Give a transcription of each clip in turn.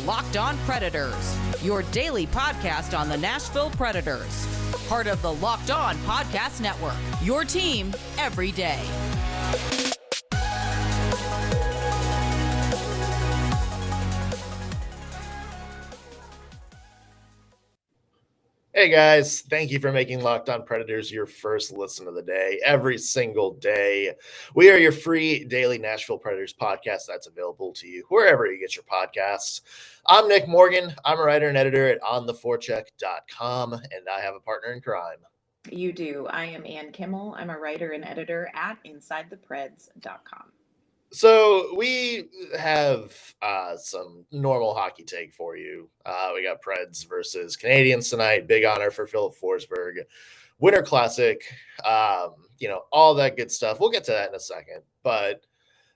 Locked On Predators, your daily podcast on the Nashville Predators. Part of the Locked On Podcast Network, your team every day. Hey guys, thank you for making Locked On Predators your first listen of the day every single day. We are your free daily Nashville Predators podcast that's available to you wherever you get your podcasts. I'm Nick Morgan. I'm a writer and editor at ontheforecheck.com, and I have a partner in crime. You do. I am Ann Kimmel. I'm a writer and editor at InsideThePreds.com. So we have some normal hockey take for you. We got Preds versus Canadiens tonight. Big honor for Filip Forsberg. Winter Classic, all that good stuff. We'll get to that in a second. But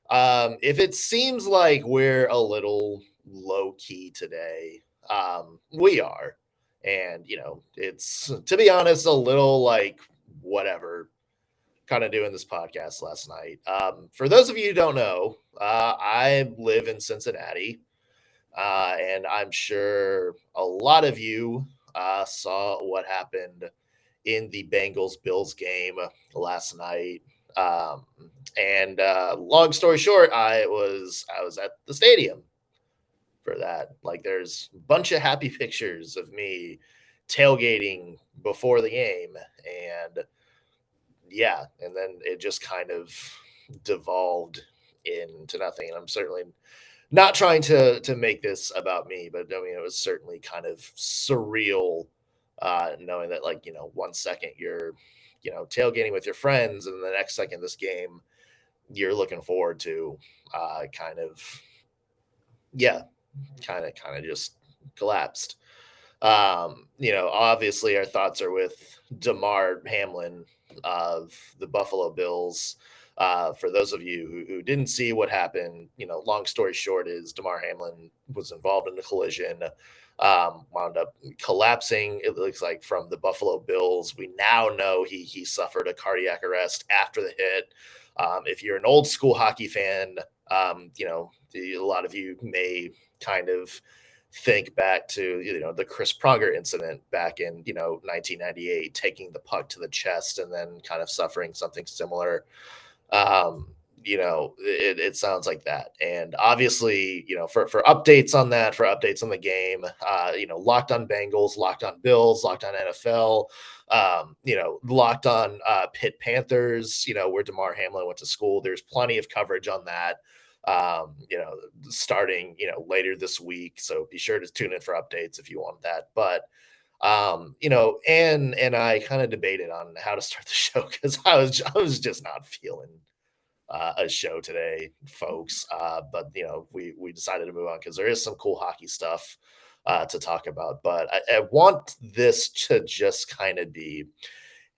if it seems like we're a little low-key today, we are. And, it's, to be honest, a little like whatever. Kind of doing this podcast last night. For those of you who don't know, I live in Cincinnati, and I'm sure a lot of you saw what happened in the Bengals-Bills game last night. And long story short, I was at the stadium for that. Like, there's a bunch of happy pictures of me tailgating before the game, and yeah, and then it just kind of devolved into nothing. And I'm certainly not trying to make this about me, but I mean, it was certainly kind of surreal knowing that, like, 1 second you're, tailgating with your friends, and the next second this game you're looking forward to kind of just collapsed. Obviously our thoughts are with Damar Hamlin of the Buffalo Bills. For those of you who didn't see what happened, long story short is Damar Hamlin was involved in a collision, wound up collapsing. It looks like from the Buffalo Bills. We now know he suffered a cardiac arrest after the hit. If you're an old school hockey fan, a lot of you may kind of think back to the Chris Pronger incident back in 1998, taking the puck to the chest and then kind of suffering something similar. It sounds like that. And obviously, for updates on that, for updates on the game, Locked On Bengals, Locked On Bills, Locked On NFL, Locked On Pitt Panthers, where Damar Hamlin went to school. There's plenty of coverage on that. Starting, later this week. So be sure to tune in for updates if you want that. But, Ann and I kind of debated on how to start the show because I was just not feeling a show today, folks. But, we decided to move on because there is some cool hockey stuff to talk about. But I want this to just kind of be,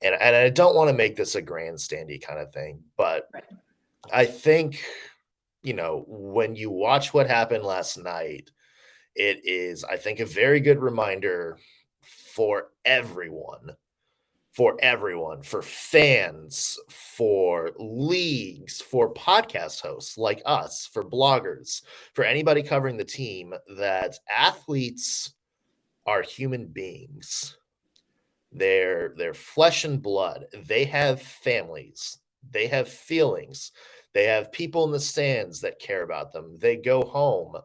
and I don't want to make this a grandstandy kind of thing, but right. I think, when you watch what happened last night, it is, I think, a very good reminder for everyone, for fans, for leagues, for podcast hosts like us, for bloggers, for anybody covering the team, that athletes are human beings. They're flesh and blood. They have families. They have feelings. They have people in the stands that care about them. They go home.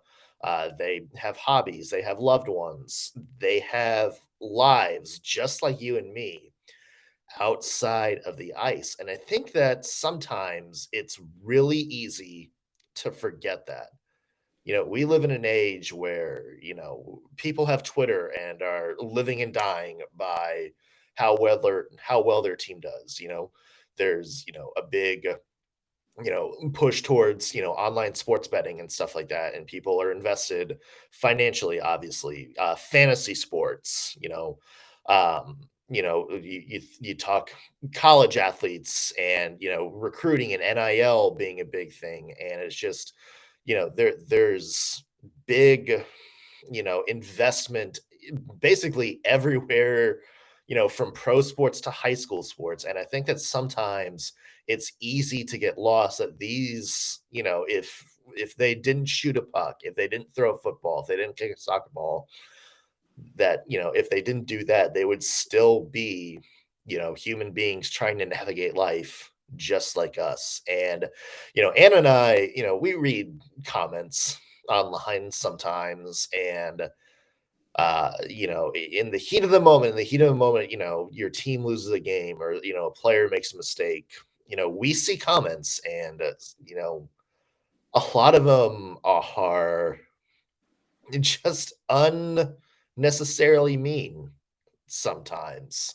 They have hobbies. They have loved ones. They have lives just like you and me outside of the ice. And I think that sometimes it's really easy to forget that. We live in an age where, people have Twitter and are living and dying by how well their team does. There's, a big push towards, online sports betting and stuff like that. And people are invested financially, obviously, fantasy sports, you talk college athletes and, recruiting and NIL being a big thing. And it's just, there's big, investment basically everywhere, from pro sports to high school sports. And I think that sometimes it's easy to get lost that these, if if they didn't shoot a puck, if they didn't throw a football, if they didn't kick a soccer ball, that, if they didn't do that, they would still be, human beings trying to navigate life just like us. And, Anna and I, we read comments online sometimes, and in the heat of the moment, your team loses a game, or, a player makes a mistake, we see comments, and, a lot of them are just unnecessarily mean sometimes.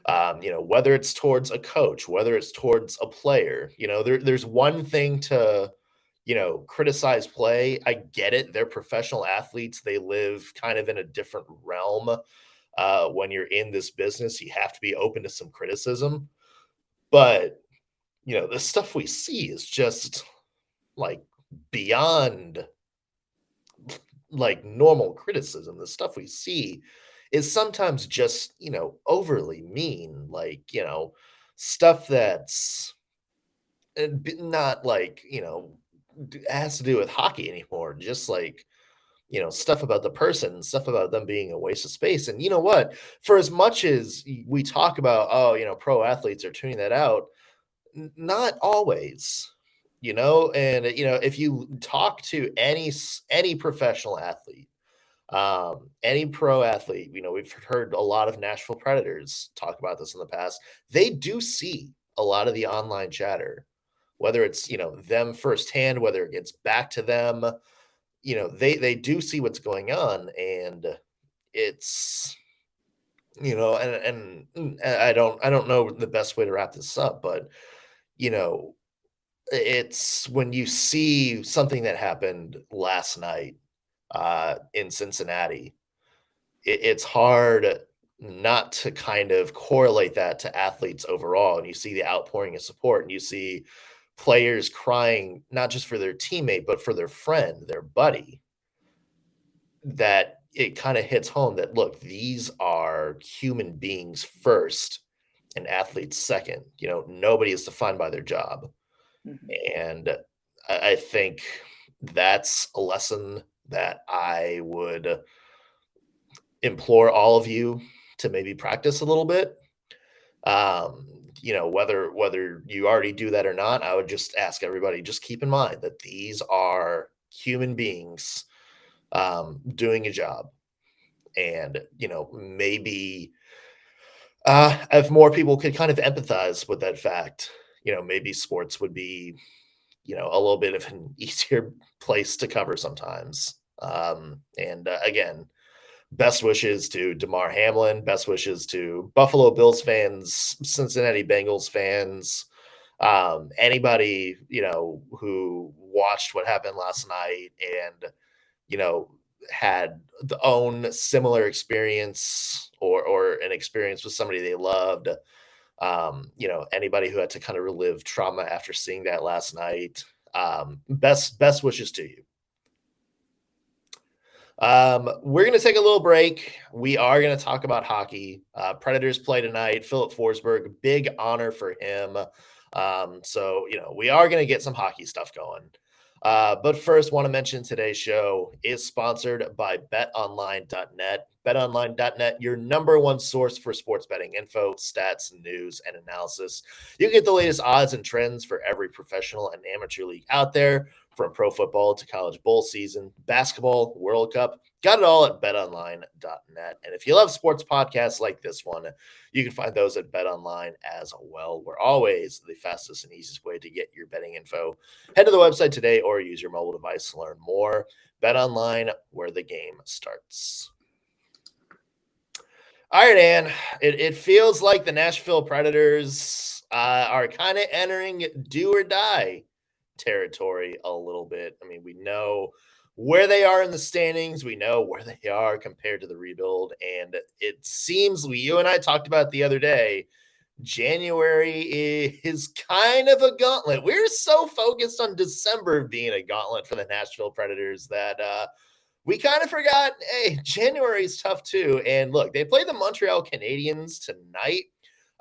Whether it's towards a coach, whether it's towards a player, there's one thing to, criticize play. I get it. They're professional athletes. They live kind of in a different realm. When you're in this business, you have to be open to some criticism. But, the stuff we see is just like beyond like normal criticism. The stuff we see is sometimes just, overly mean, like, stuff that's not like, has to do with hockey anymore. Just like, stuff about the person, stuff about them being a waste of space. And you know what? For as much as we talk about, pro athletes are tuning that out, not always, and, if you talk to any professional athlete, any pro athlete, we've heard a lot of Nashville Predators talk about this in the past. They do see a lot of the online chatter, whether it's, them firsthand, whether it gets back to them, they do see what's going on. And it's, and I don't know the best way to wrap this up, but, it's when you see something that happened last night in Cincinnati, it's hard not to kind of correlate that to athletes overall. And you see the outpouring of support, and you see players crying, not just for their teammate, but for their friend, their buddy, that it kind of hits home that, look, these are human beings first and athletes second. Nobody is defined by their job. And I think that's a lesson that I would implore all of you to maybe practice a little bit. Whether you already do that or not, I would just ask everybody, just keep in mind that these are human beings doing a job. And, maybe if more people could kind of empathize with that fact, maybe sports would be, a little bit of an easier place to cover sometimes. Again, best wishes to DeMar Hamlin, best wishes to Buffalo Bills fans, Cincinnati Bengals fans, anybody, who watched what happened last night and, had the own similar experience or an experience with somebody they loved. Anybody who had to kind of relive trauma after seeing that last night. Best wishes to you. We're going to take a little break. We are going to talk about hockey. Predators play tonight. Filip Forsberg, big honor for him. So, we are going to get some hockey stuff going. But first, want to mention today's show is sponsored by betonline.net. BetOnline.net, your number one source for sports betting info, stats, news, and analysis. You get the latest odds and trends for every professional and amateur league out there, from pro football to college bowl season, basketball, World Cup. Got it all at betonline.net. And if you love sports podcasts like this one, you can find those at BetOnline as well. We're always the fastest and easiest way to get your betting info. Head to the website today or use your mobile device to learn more. BetOnline, where the game starts. All right, Ann, it feels like the Nashville Predators are kind of entering do or die territory a little bit. I mean, we know where they are in the standings. We know where they are compared to the rebuild. And it seems, you and I talked about it the other day, January is kind of a gauntlet. We're so focused on December being a gauntlet for the Nashville Predators that we kind of forgot, hey, January is tough too. And look, they play the Montreal Canadiens tonight.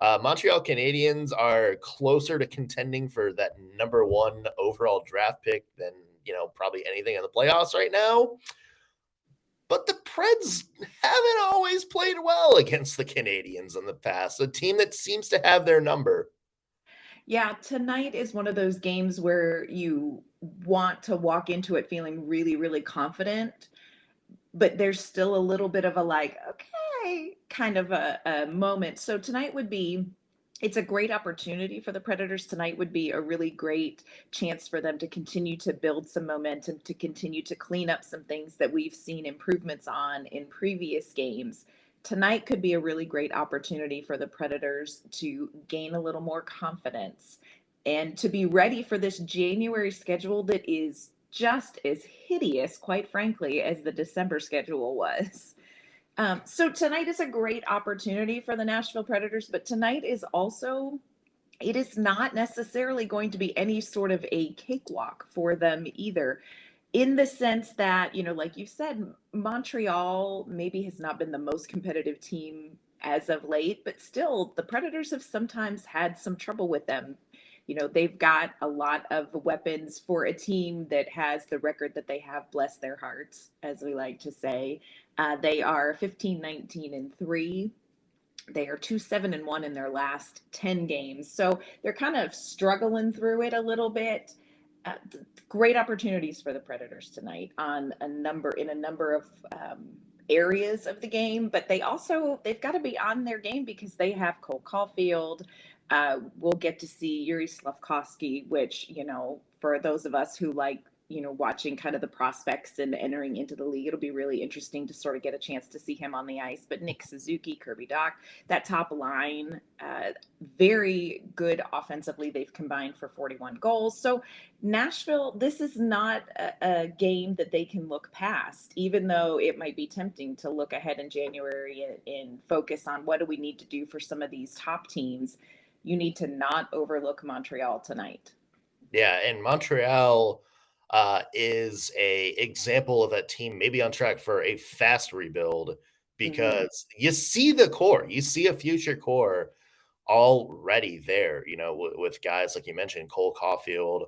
Montreal Canadiens are closer to contending for that number one overall draft pick than probably anything in the playoffs right now. But the Preds haven't always played well against the Canadiens in the past, a team that seems to have their number. Yeah, tonight is one of those games where you want to walk into it feeling really, really confident, but there's still a little bit of a like, okay, kind of a moment. So tonight would be, it's a great opportunity for the Predators. Tonight would be a really great chance for them to continue to build some momentum, to continue to clean up some things that we've seen improvements on in previous games. Tonight could be a really great opportunity for the Predators to gain a little more confidence and to be ready for this January schedule that is just as hideous, quite frankly, as the December schedule was. So tonight is a great opportunity for the Nashville Predators, but tonight is also, it is not necessarily going to be any sort of a cakewalk for them either, in the sense that, like you said, Montreal maybe has not been the most competitive team as of late, but still the Predators have sometimes had some trouble with them. They've got a lot of weapons for a team that has the record that they have, bless their hearts, as we like to say. They are 15-19-3. They are 2-7-1 in their last 10 games. So they're kind of struggling through it a little bit. Great opportunities for the Predators tonight on a number of areas of the game, but they've got to be on their game because they have Cole Caufield. We'll get to see Yuri Slafkovsky, which, for those of us who like, watching kind of the prospects and entering into the league, it'll be really interesting to sort of get a chance to see him on the ice. But Nick Suzuki, Kirby Dach, that top line, very good offensively. They've combined for 41 goals. So Nashville, this is not a game that they can look past, even though it might be tempting to look ahead in January and focus on what do we need to do for some of these top teams. You need to not overlook Montreal tonight. Yeah, and Montreal is a example of that team maybe on track for a fast rebuild because you see the core, you see a future core already there, with guys like you mentioned, Cole Caufield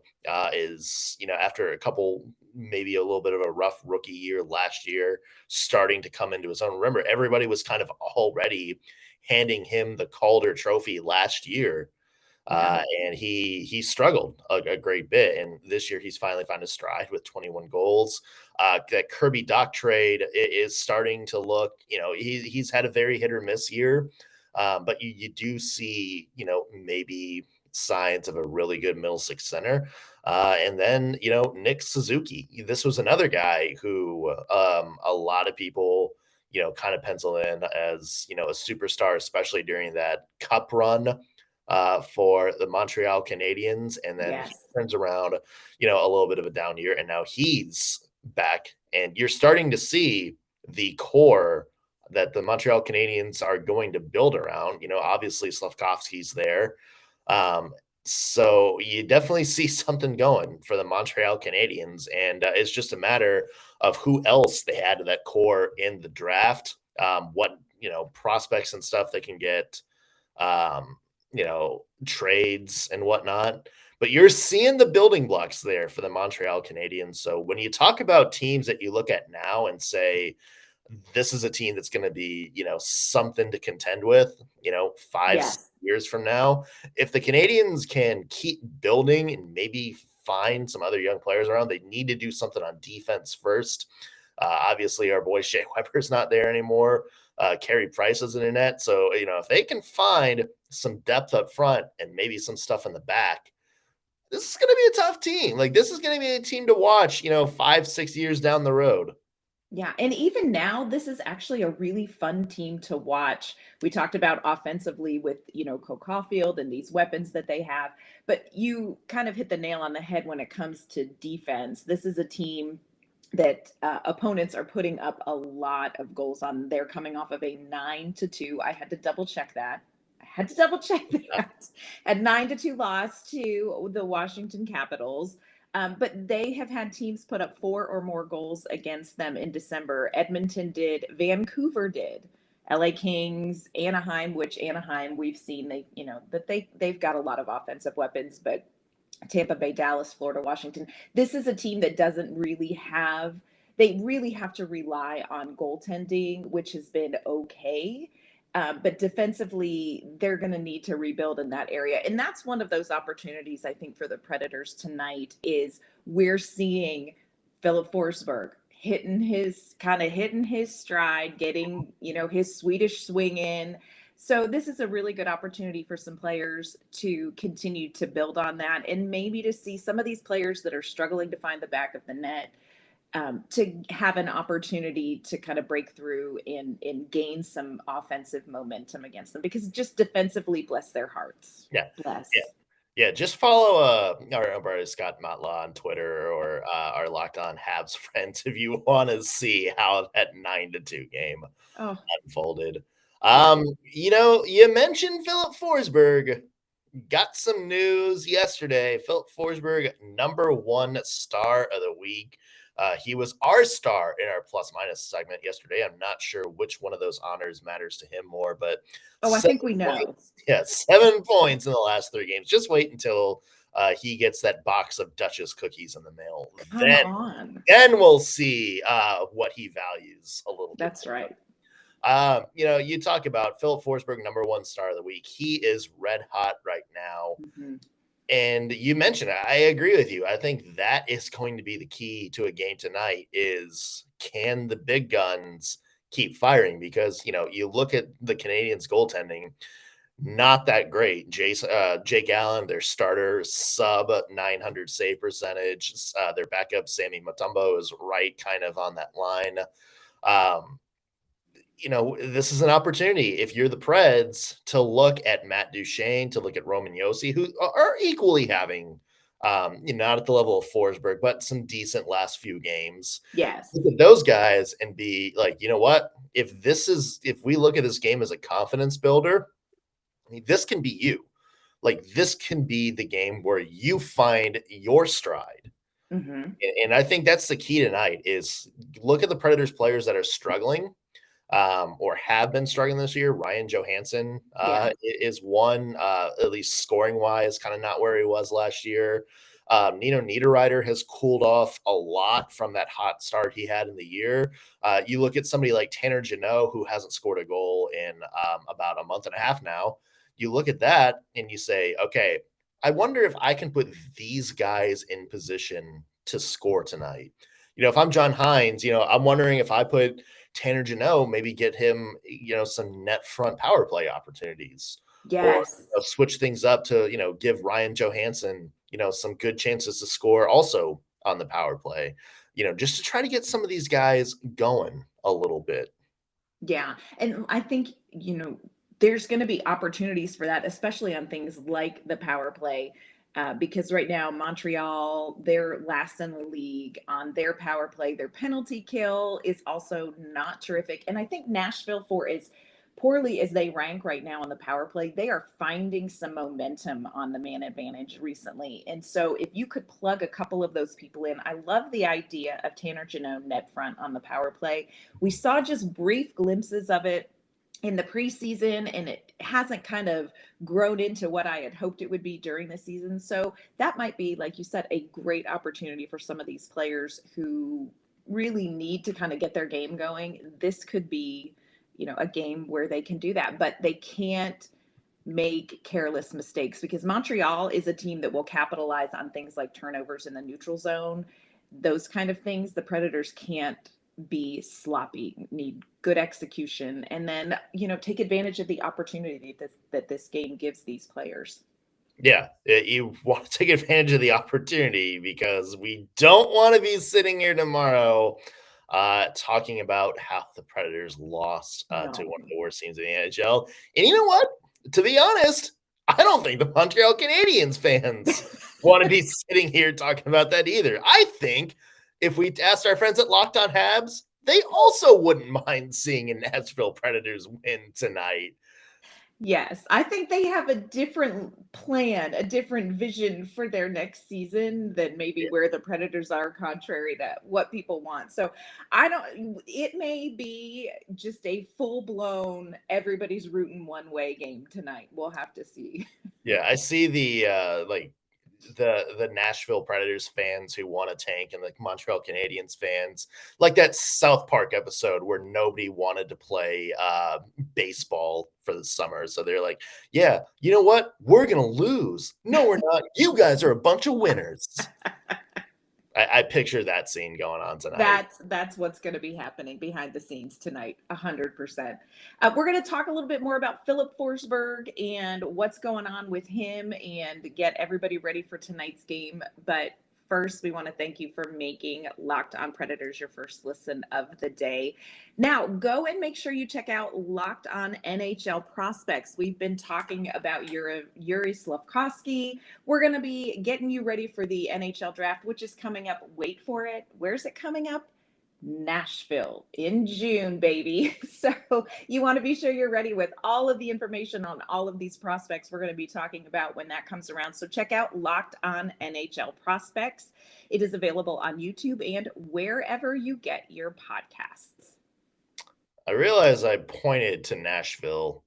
is, after a couple, maybe a little bit of a rough rookie year last year, starting to come into his own. Remember, everybody was kind of already handing him the Calder Trophy last year. And he struggled a great bit. And this year he's finally found his stride with 21 goals. That Kirby Dach trade is starting to look, he's had a very hit or miss year. But you do see, maybe signs of a really good middle six center. And then, Nick Suzuki, this was another guy who a lot of people, kind of pencil in as, a superstar, especially during that cup run for the Montreal Canadiens, and then he turns around, a little bit of a down year, and now he's back, and you're starting to see the core that the Montreal Canadiens are going to build around. Obviously Slafkovsky's there. So you definitely see something going for the Montreal Canadiens, and it's just a matter of who else they add to that core in the draft, what, prospects and stuff they can get, trades and whatnot. But you're seeing the building blocks there for the Montreal Canadiens. So when you talk about teams that you look at now and say, this is a team that's going to be, something to contend with, 5 years from now, if the Canadiens can keep building and maybe find some other young players around, they need to do something on defense first. Obviously, our boy Shea Weber's not there anymore. Carey Price is in the net. So, if they can find some depth up front and maybe some stuff in the back, this is going to be a tough team. Like, this is going to be a team to watch, 5-6 years down the road. Yeah, and even now, this is actually a really fun team to watch. We talked about offensively with, Cole Caufield and these weapons that they have, but you kind of hit the nail on the head when it comes to defense. This is a team that opponents are putting up a lot of goals on. They're coming off of a 9-2. I had to double check that. At 9-2 loss to the Washington Capitals. But they have had teams put up 4 or more goals against them in December. Edmonton did, Vancouver did, LA Kings, Anaheim, which Anaheim we've seen they've got a lot of offensive weapons, but Tampa Bay, Dallas, Florida, Washington. This is a team that doesn't really have, they really have to rely on goaltending, which has been okay. But defensively, they're going to need to rebuild in that area. And that's one of those opportunities, I think, for the Predators tonight is we're seeing Filip Forsberg hitting his stride, getting, his Swedish swing in. So this is a really good opportunity for some players to continue to build on that, and maybe to see some of these players that are struggling to find the back of the net to have an opportunity to kind of break through and gain some offensive momentum against them, because just defensively, bless their hearts. Yeah. Bless. Yeah. Yeah, just follow our brother Scott Matla on Twitter or our Locked On Habs friends if you want to see how that 9-2 game unfolded. You mentioned Filip Forsberg. Got some news yesterday. Filip Forsberg, #1 star of the week. He was our star in our plus minus segment yesterday. I'm not sure which one of those honors matters to him more, but I think we know. 7 points in the last 3 games. Just wait until he gets that box of Duchess cookies in the mail. Then we'll see what he values a little bit. That's right. You talk about Filip Forsberg, #1 star of the week. He is red hot right now. Mm-hmm. And you mentioned it. I agree with you. I think that is going to be the key to a game tonight is, can the big guns keep firing? Because, you look at the Canadiens goaltending, not that great. Jake Allen, their starter, sub 900 save percentage. Their backup, Sammy Mutombo, is right kind of on that line. This is an opportunity if you're the Preds to look at Matt Duchene, to look at Roman Josi, who are equally having, not at the level of Forsberg, but some decent last few games. Yes. Look at those guys and be like, you know what? If we look at this game as a confidence builder, this can be you. Like, this can be the game where you find your stride. Mm-hmm. And I think that's the key tonight is look at the Predators players that are struggling. Or have been struggling this year. Ryan Johansen is one, at least scoring wise, kind of not where he was last year. Nino Niederreiter has cooled off a lot from that hot start he had in the year. You look at somebody like Tanner Jeannot, who hasn't scored a goal in about a month and a half now. You look at that and you say, okay, I wonder if I can put these guys in position to score tonight. If I'm John Hines, I'm wondering if I put Tanner Jeannot, maybe get him, some net front power play opportunities. Yes. Or switch things up to, give Ryan Johansen, some good chances to score also on the power play, just to try to get some of these guys going a little bit. Yeah. And I think, there's going to be opportunities for that, especially on things like the power play. Because right now, Montreal, they're last in the league on their power play. Their penalty kill is also not terrific. And I think Nashville, for as poorly as they rank right now on the power play, they are finding some momentum on the man advantage recently. And so if you could plug a couple of those people in, I love the idea of Tanner Jeannot net front on the power play. We saw just brief glimpses of it in the preseason, and it hasn't kind of grown into what I had hoped it would be during the season. So that might be, like you said, a great opportunity for some of these players who really need to kind of get their game going. This could be, a game where they can do that, but they can't make careless mistakes, because Montreal is a team that will capitalize on things like turnovers in the neutral zone. Those kind of things, the Predators can't be sloppy, need good execution, and then, take advantage of the opportunity that this game gives these players. Yeah, you want to take advantage of the opportunity, because we don't want to be sitting here tomorrow talking about how the Predators lost to one of the worst teams in the NHL. And you know what? To be honest, I don't think the Montreal Canadiens fans want to be sitting here talking about that either. I think if we asked our friends at Locked On Habs, they also wouldn't mind seeing a Nashville Predators win tonight. Yes, I think they have a different plan, a different vision for their next season than maybe where the Predators are, contrary to what people want. So it may be just a full-blown, everybody's rooting one way game tonight. We'll have to see. Yeah, I see the the Nashville Predators fans who want to tank and the Montreal Canadiens fans, like that South Park episode where nobody wanted to play baseball for the summer. So they're like, yeah, you know what? We're going to lose. No, we're not. You guys are a bunch of winners. I picture that scene going on tonight. That's what's going to be happening behind the scenes tonight, 100%. We're going to talk a little bit more about Filip Forsberg and what's going on with him and get everybody ready for tonight's game. But first, we want to thank you for making Locked On Predators your first listen of the day. Now, go and make sure you check out Locked On NHL Prospects. We've been talking about Yuri Slafkovsky. We're going to be getting you ready for the NHL draft, which is coming up. Wait for it. Where's it coming up? Nashville in June, baby. So you want to be sure you're ready with all of the information on all of these prospects we're going to be talking about when that comes around. So check out Locked On NHL Prospects. It is available on YouTube and wherever you get your podcasts. I realized I pointed to Nashville,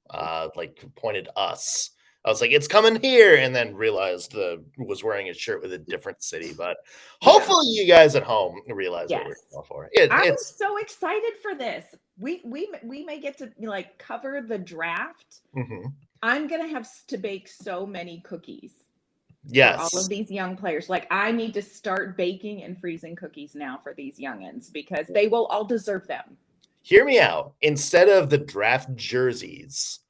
pointed us. I was like, it's coming here, and then realized was wearing a shirt with a different city. But hopefully you guys at home realize what we're going for. I'm so excited for this. We may get to cover the draft. Mm-hmm. I'm going to have to bake so many cookies. Yes. For all of these young players. I need to start baking and freezing cookies now for these youngins because they will all deserve them. Hear me out. Instead of the draft jerseys,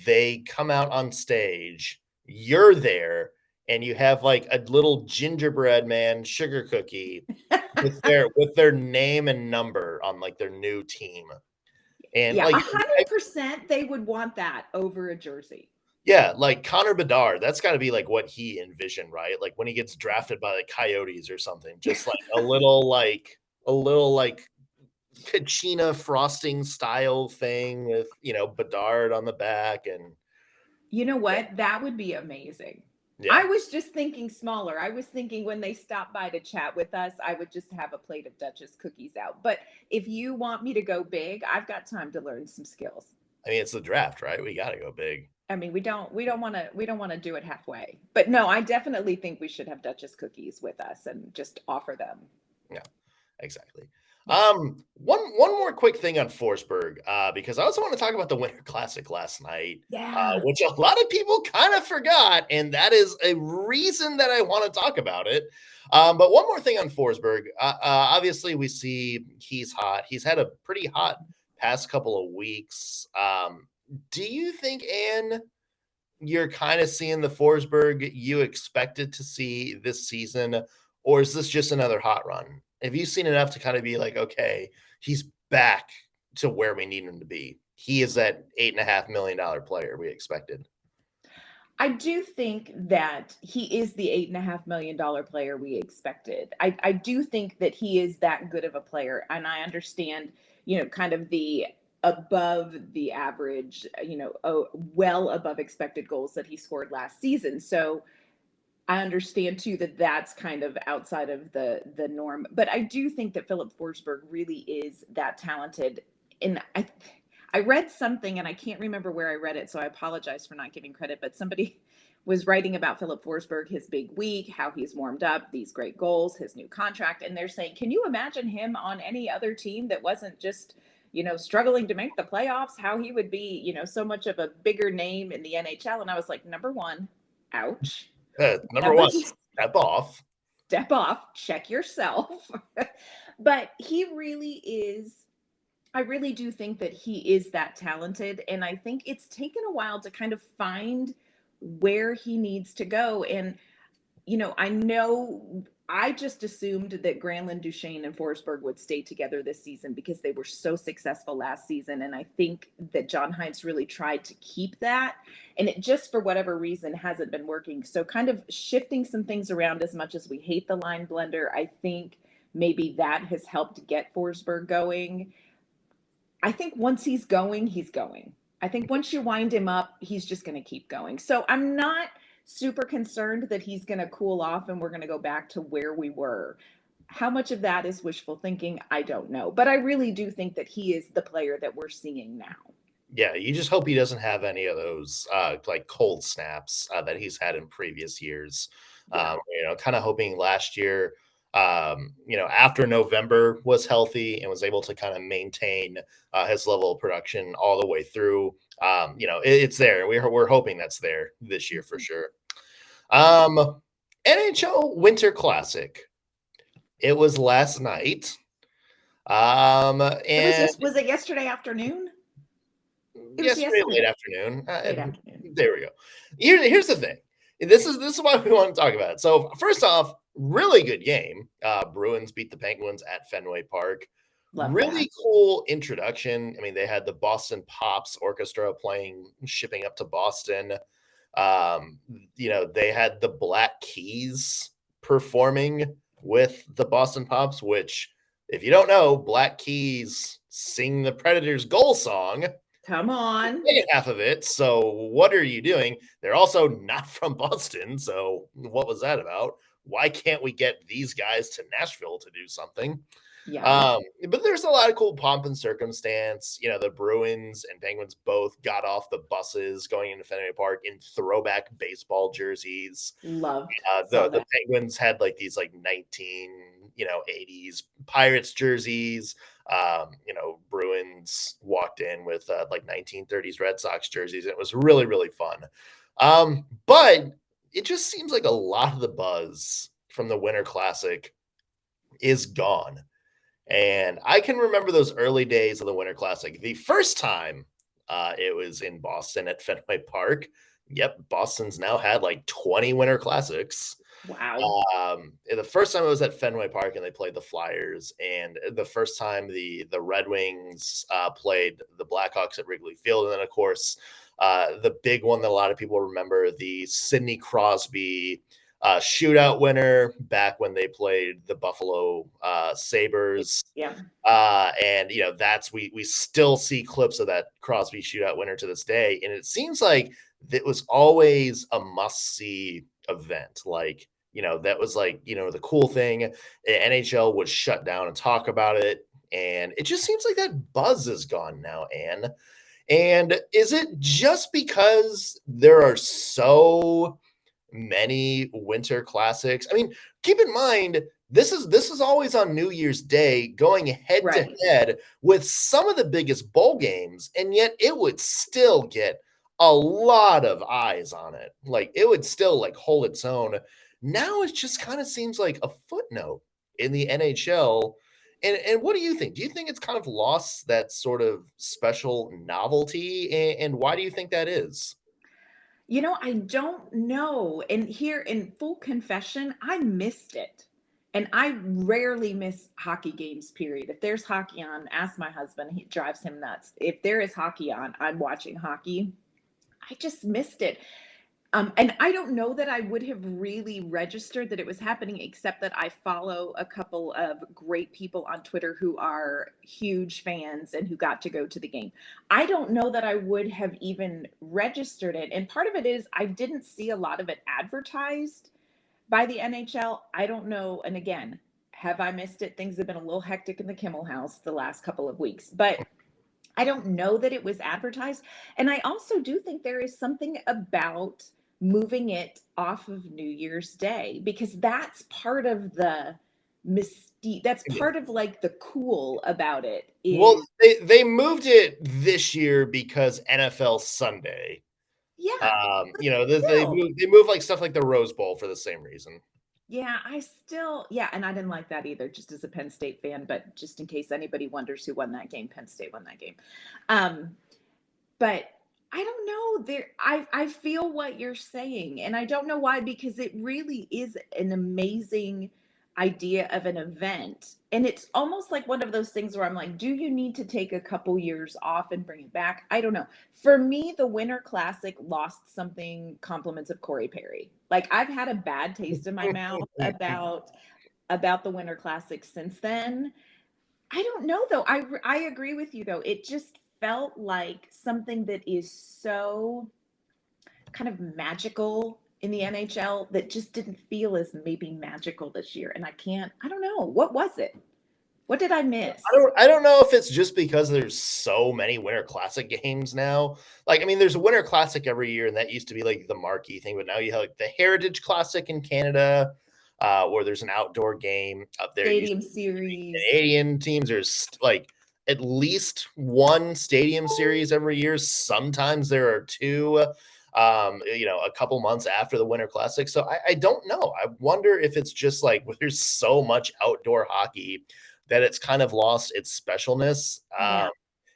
they come out on stage. You're there, and you have like a little gingerbread man sugar cookie with their name and number on like their new team. And 100% they would want that over a jersey. Yeah, like Connor Bedard, that's got to be like what he envisioned, right? Like when he gets drafted by the Coyotes or something, just like a little Kachina frosting style thing with, Bedard on the back. And you know what? That would be amazing. Yeah. I was just thinking smaller. I was thinking when they stop by to chat with us, I would just have a plate of Duchess cookies out. But if you want me to go big, I've got time to learn some skills. I mean, it's the draft, right? We got to go big. I mean, we don't want to do it halfway. But no, I definitely think we should have Duchess cookies with us and just offer them. Yeah, exactly. One more quick thing on Forsberg, because I also want to talk about the Winter Classic last night, which a lot of people kind of forgot, and that is a reason that I want to talk about it. But one more thing on Forsberg, obviously we see he's hot. He's had a pretty hot past couple of weeks. Do you think, Ann, you're kind of seeing the Forsberg you expected to see this season, or is this just another hot run? Have you seen enough to kind of be like, okay, he's back to where we need him to be? He is that $8.5 million player we expected. I do think that he is the $8.5 million player we expected. I do think that he is that good of a player. And I understand, kind of the above the average, well above expected goals that he scored last season. So I understand too that that's kind of outside of the norm, but I do think that Filip Forsberg really is that talented. And I read something, and I can't remember where I read it, so I apologize for not giving credit, but somebody was writing about Filip Forsberg, his big week, how he's warmed up, these great goals, his new contract, and they're saying, can you imagine him on any other team that wasn't just, struggling to make the playoffs, how he would be, so much of a bigger name in the NHL? And I was like, number one, ouch. Number one, step off, check yourself. But he really is, I really do think that he is that talented. And I think it's taken a while to kind of find where he needs to go. And, I know I just assumed that Granlund, Duchene, and Forsberg would stay together this season because they were so successful last season. And I think that John Hines really tried to keep that. And it just, for whatever reason, hasn't been working. So kind of shifting some things around, as much as we hate the line blender, I think maybe that has helped get Forsberg going. I think once he's going, he's going. I think once you wind him up, he's just going to keep going. So I'm not super concerned that he's going to cool off and we're going to go back to where we were. How much of that is wishful thinking? I don't know. But I really do think that he is the player that we're seeing now. Yeah, you just hope he doesn't have any of those like cold snaps that he's had in previous years. Yeah. Kind of hoping last year, after November was healthy and was able to kind of maintain his level of production all the way through. It's there. We're hoping that's there this year for sure. NHL Winter Classic. It was last night. And Was it yesterday afternoon? yesterday late afternoon. Late afternoon. There we go. Here's the thing. This is why we want to talk about it. So first off, really good game. Bruins beat the Penguins at Fenway Park. Really cool introduction. I mean, they had the Boston Pops Orchestra shipping up to Boston. They had the Black Keys performing with the Boston Pops, which, if you don't know, Black Keys sing the Predators' goal song. Come on. Second half of it. So what are you doing? They're also not from Boston. So what was that about? Why can't we get these guys to Nashville to do something? Yeah. But there's a lot of cool pomp and circumstance. The Bruins and Penguins both got off the buses going into Fenway Park in throwback baseball jerseys. Loved the Penguins had like these 80s Pirates jerseys. Bruins walked in with 1930s Red Sox jerseys. It was really, really fun. But it just seems like a lot of the buzz from the Winter Classic is gone. And I can remember those early days of the Winter Classic. The first time it was in Boston at Fenway Park. Yep, Boston's now had 20 Winter Classics. Wow. The first time it was at Fenway Park and they played the Flyers, and the first time the Red Wings played the Blackhawks at Wrigley Field. And then, of course, the big one that a lot of people remember, the Sidney Crosby shootout winner back when they played the Buffalo Sabres. Yeah. And we still see clips of that Crosby shootout winner to this day. And it seems like it was always a must-see event. That was the cool thing. The NHL would shut down and talk about it. And it just seems like that buzz is gone now, Anne. And is it just because there are so many Winter Classics? I mean, keep in mind, this is always on New Year's Day, going head to head with some of the biggest bowl games, and yet it would still get a lot of eyes on it. It would still hold its own. Now it just kind of seems like a footnote in the NHL. And what do you think? Do you think it's kind of lost that sort of special novelty? And why do you think that is? I don't know. And here, in full confession, I missed it. And I rarely miss hockey games, period. If there's hockey on, ask my husband, he drives him nuts. If there is hockey on, I'm watching hockey. I just missed it. And I don't know that I would have really registered that it was happening, except that I follow a couple of great people on Twitter who are huge fans and who got to go to the game. I don't know that I would have even registered it. And part of it is I didn't see a lot of it advertised by the NHL. I don't know. And again, have I missed it? Things have been a little hectic in the Kimmel house the last couple of weeks, but I don't know that it was advertised. And I also do think there is something about moving it off of New Year's Day, because that's part of the mystique. That's part of the cool about it. Well, they moved it this year because NFL Sunday. Yeah. They move stuff like the Rose Bowl for the same reason. Yeah, and I didn't like that either, just as a Penn State fan, but just in case anybody wonders who won that game, Penn State won that game. But I don't know, I feel what you're saying, and I don't know why, because it really is an amazing idea of an event. And it's almost like one of those things where I'm like, do you need to take a couple years off and bring it back? I don't know. For me, the Winter Classic lost something, compliments of Corey Perry. I've had a bad taste in my mouth about the Winter Classic since then. I don't know, though. I agree with you, though. It just felt like something that is so kind of magical in the NHL that just didn't feel as maybe magical this year. And I don't know. What was it? What did I miss? I don't know if it's just because there's so many Winter Classic games now. Like, I mean, there's a Winter Classic every year, and that used to be like the marquee thing, but now you have like the Heritage Classic in Canada, where there's an outdoor game up there. Stadium series. Canadian teams, there's like at least one stadium series every year. Sometimes there are two, a couple months after the Winter Classic. So I don't know. I wonder if it's just like there's so much outdoor hockey that it's kind of lost its specialness. Yeah.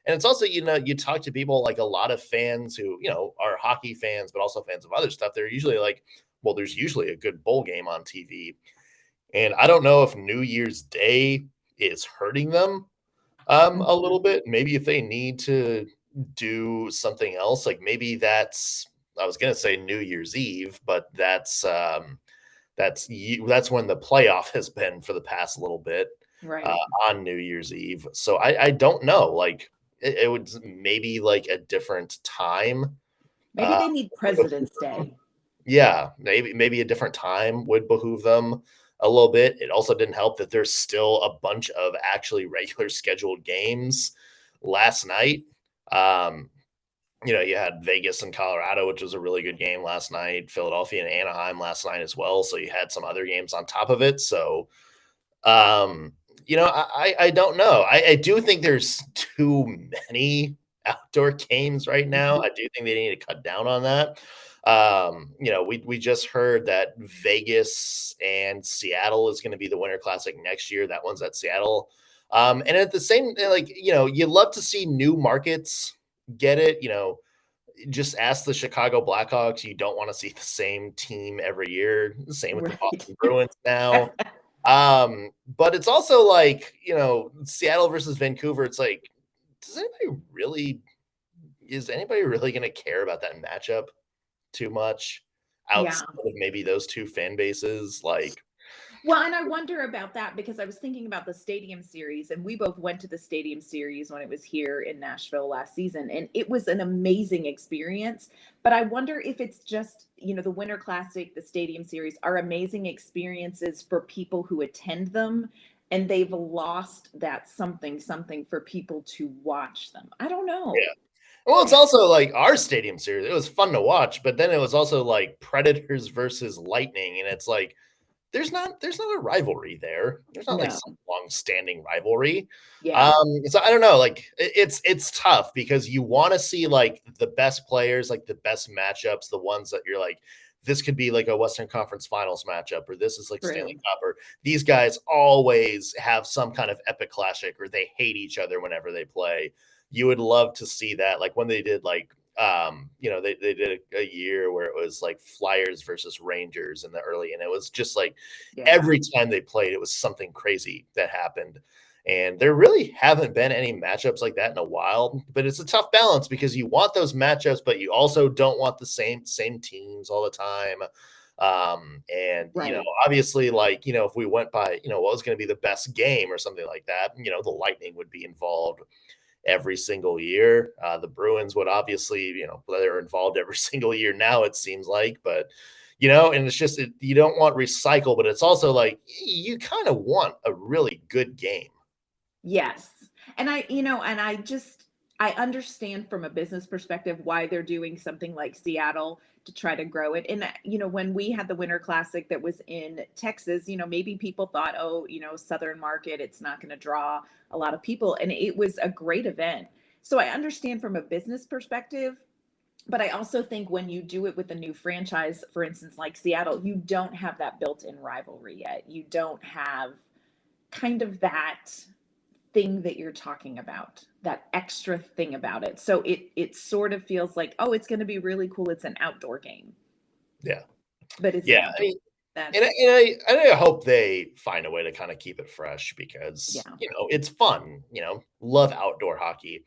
And it's also, you talk to people, like a lot of fans who, are hockey fans, but also fans of other stuff. They're usually like, well, there's usually a good bowl game on TV. And I don't know if New Year's Day is hurting them a little bit. Maybe if they need to do something else, like maybe I was going to say New Year's Eve, but that's when the playoff has been for the past little bit. Right. On New Year's Eve. So I don't know. Like it would maybe like a different time. Maybe they need President's Day. Yeah, maybe a different time would behoove them a little bit. It also didn't help that there's still a bunch of actually regular scheduled games last night. You had Vegas and Colorado, which was a really good game last night. Philadelphia and Anaheim last night as well. So you had some other games on top of it. So I don't know. I do think there's too many outdoor games right now. I do think they need to cut down on that. We just heard that Vegas and Seattle is going to be the Winter Classic next year. That one's at Seattle. And at the same, you love to see new markets get it. Just ask the Chicago Blackhawks. You don't want to see the same team every year. Same with the Boston Bruins now. But it's also like, Seattle versus Vancouver. It's like, is anybody really going to care about that matchup too much outside of maybe those two fan bases? Well, and I wonder about that because I was thinking about the Stadium Series, and we both went to the Stadium Series when it was here in Nashville last season, and it was an amazing experience. But I wonder if it's just, the Winter Classic, the Stadium Series are amazing experiences for people who attend them, and they've lost that something for people to watch them. I don't know. Yeah. Well, it's also like our Stadium Series. It was fun to watch, but then it was also like Predators versus Lightning, and it's like, there's not a rivalry there. There's not like some long-standing rivalry. Yeah. So I don't know. Like it's tough because you want to see like the best players, like the best matchups, the ones that you're like, this could be like a Western Conference Finals matchup, or this is like Stanley Cup, or these guys always have some kind of epic classic, or they hate each other whenever they play. You would love to see that, like when they did like. They did a year where it was like Flyers versus Rangers in the early, and it was just like every time they played, it was something crazy that happened. And there really haven't been any matchups like that in a while, but it's a tough balance because you want those matchups, but you also don't want the same teams all the time. Obviously, like, if we went by, what was going to be the best game or something like that, the Lightning would be involved every single year. The Bruins would obviously, they're involved every single year now, it seems like, but, and it's just, you don't want recycle, but it's also like, you kind of want a really good game. Yes. And I understand from a business perspective why they're doing something like Seattle to try to grow it. And, when we had the Winter Classic that was in Texas, maybe people thought, Southern market, it's not going to draw a lot of people. And it was a great event. So I understand from a business perspective, but I also think when you do it with a new franchise, for instance, like Seattle, you don't have that built-in rivalry yet. You don't have kind of that thing that you're talking about, that extra thing about it. So it sort of feels like, oh, it's going to be really cool. It's an outdoor game. Yeah. But it's I hope they find a way to kind of keep it fresh because, it's fun, love outdoor hockey.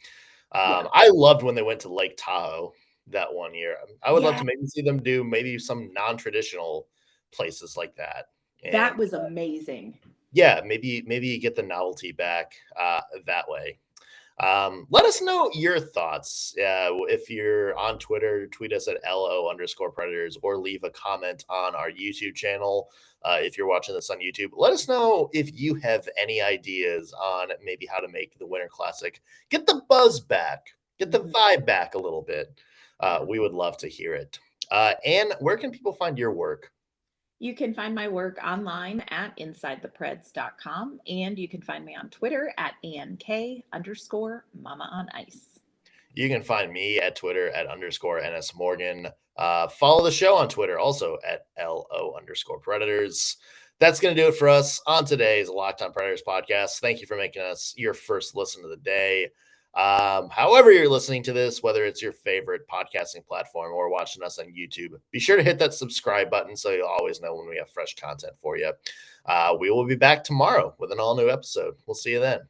I loved when they went to Lake Tahoe that one year. I would love to maybe see them do maybe some non-traditional places like that. And that was amazing. Yeah, maybe you get the novelty back that way. Let us know your thoughts. If you're on Twitter, tweet us at LO_Predators or leave a comment on our YouTube channel. If you're watching this on YouTube, let us know if you have any ideas on maybe how to make the Winter Classic get the buzz back, get the vibe back a little bit. We would love to hear it. Anne, where can people find your work? You can find my work online at InsideThePreds.com, and you can find me on Twitter at ANK_Mama on Ice. You can find me at Twitter at _NSMorgan. Follow the show on Twitter also at LO_Predators. That's going to do it for us on today's Locked On Predators podcast. Thank you for making us your first listen of the day. However you're listening to this, whether it's your favorite podcasting platform or watching us on YouTube, be sure to hit that subscribe button so you'll always know when we have fresh content for you. We will be back tomorrow with an all-new episode. We'll see you then.